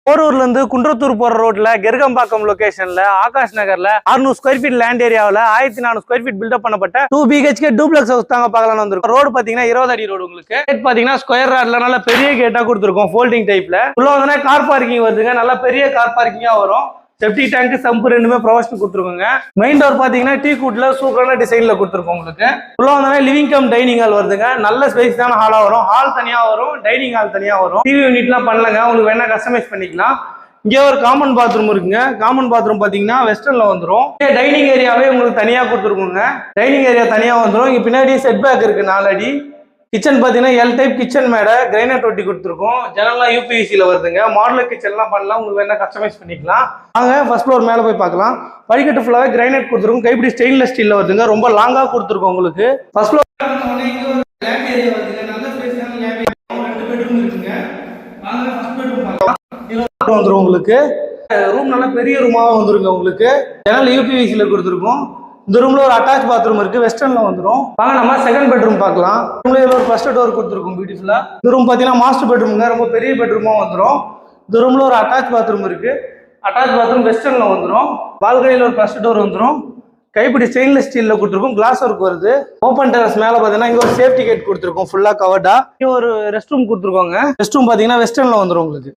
போரூர்ல இருந்து குன்றத்தூர் போற ரோட்ல கெருகம்பாக்கம் லொகேஷன்ல ஆகாஷ் நகர்ல 600 ஸ்கொயர் ஃபீட் லேண்ட் ஏரியாவில் 1400 ஸ்கொயர் ஃபீட் பில்டப் பண்ணப்பட்ட 2 BHK டூப்ளெக்ஸ் ஹவுஸ் தாங்க பார்க்கலாம் வந்திருக்கும். ரோடு பாத்தீங்கன்னா 20 அடி ரோடு. உங்களுக்கு கேட் பாத்தீங்கன்னா ஸ்கொயர் ராட்ல நல்ல பெரிய கேட்டா கொடுத்துருக்கோம். ஃபோல்டிங் டைப்ல உள்ள வந்து கார் பார்க்கிங் வருதுங்க. நல்ல பெரிய கார் பார்க்கிங்கா வரும். செப்டி டேங்க் சம்பு ரெண்டுமே ப்ரொவைட் கொடுத்துருக்கோங்க. மெயின் டோர் பாத்தீங்கன்னா டீ குட்ல சூப்பரான டிசைன்ல கொடுத்துருக்கோம். உங்களுக்கு உள்ள வந்து லிவிங் கம் டைனிங் ஹால் வருதுங்க. நல்ல ஸ்பேஸ் தான ஹாலா வரும். ஹால் தனியா வரும், டைனிங் ஹால் தனியா வரும். டிவி யூனிட்லாம் பண்ணலங்க. உங்களுக்கு வேணா கஸ்டமைஸ் பண்ணிக்கலாம். இங்கே ஒரு காமன் பாத்ரூம் இருக்குங்க. காமன் பாத்ரூம் பாத்தீங்கன்னா வெஸ்டர்ன்ல வந்துடும். டைனிங் ஏரியாவே உங்களுக்கு தனியா கொடுத்துருக்குங்க. டைனிங் ஏரியா தனியா வந்துடும். இங்க பின்னாடி செட் பேக் இருக்கு 4 அடி. கிச்சன் பாத்தீங்கன்னா எல் டைப் கிச்சன் மேடை கிரைனைட் ஒட்டி கொடுத்துருக்கோம். ஜனல்லாம் யூபிவிசில வருதுங்க. மாடலர் கிச்சன்லாம் பண்ணலாம். உங்களுக்கு வேணா கஸ்டமைஸ் பண்ணிக்கலாம். வாங்க ஃபர்ஸ்ட் ஃப்ளோர் மேல போய் பார்க்கலாம். படிக்கட்டு ஃபுல்லாவே கிரைனைட் கொடுத்துருக்கோம். கைப்பிடி ஸ்டெயின்லெஸ் ஸ்டீல்ல வருதுங்க. ரொம்ப லாங்கா கொடுத்துருக்கோம். உங்களுக்கு ஃபர்ஸ்ட் ஃப்ளோர் வந்துரும். உங்களுக்கு ரூம் நல்ல பெரிய ரூமாவா வந்துருங்க. உங்களுக்கு ஜன்னல் யூபிவிசில கொடுத்துருக்கோம். இந்த ரூம்ல ஒரு அட்டாச் பாத்ரூம் இருக்கு. வெஸ்டர்ன்ல வந்துரும். வாங்க நம்ம செகண்ட் பெட்ரூம் பார்க்கலாம். ரூம்ல ஒரு ஃபர்ஸ்ட் டோர் கொடுத்துருக்கோம் பியூட்டிஃபுல்லா. இந்த ரூம் பாத்தீங்கன்னா மாஸ்டர் பெட்ரூம்ங்க. ரொம்ப பெரிய பெட்ரூமா வந்துரும். இந்த ரூம்ல ஒரு அட்டாச் பாத்ரூம் இருக்கு. அட்டாச் பாத்ரூம் வெஸ்டர்ன்ல வந்துரும். பால்கனில ஒரு ஃபர்ஸ்ட் டோர் வந்துரும். கைப்பிடி ஸ்டெயின்லெஸ் ஸ்டீல்ல கொடுத்துருக்கோம். கிளாஸ் ஒர்க் வருது. ஓப்பன் டெரஸ் மேல பாத்தீங்கன்னா இங்க ஒரு சேஃப்டி கேட் கொடுத்துருக்கோம். ஃபுல்லா கவர்டா. இங்க ஒரு ரெஸ்ட் ரூம் கொடுத்துருக்கோங்க. ரெஸ்ட் ரூம் பாத்தீங்கன்னா வெஸ்டர்ன்ல வந்துரும். உங்களுக்கு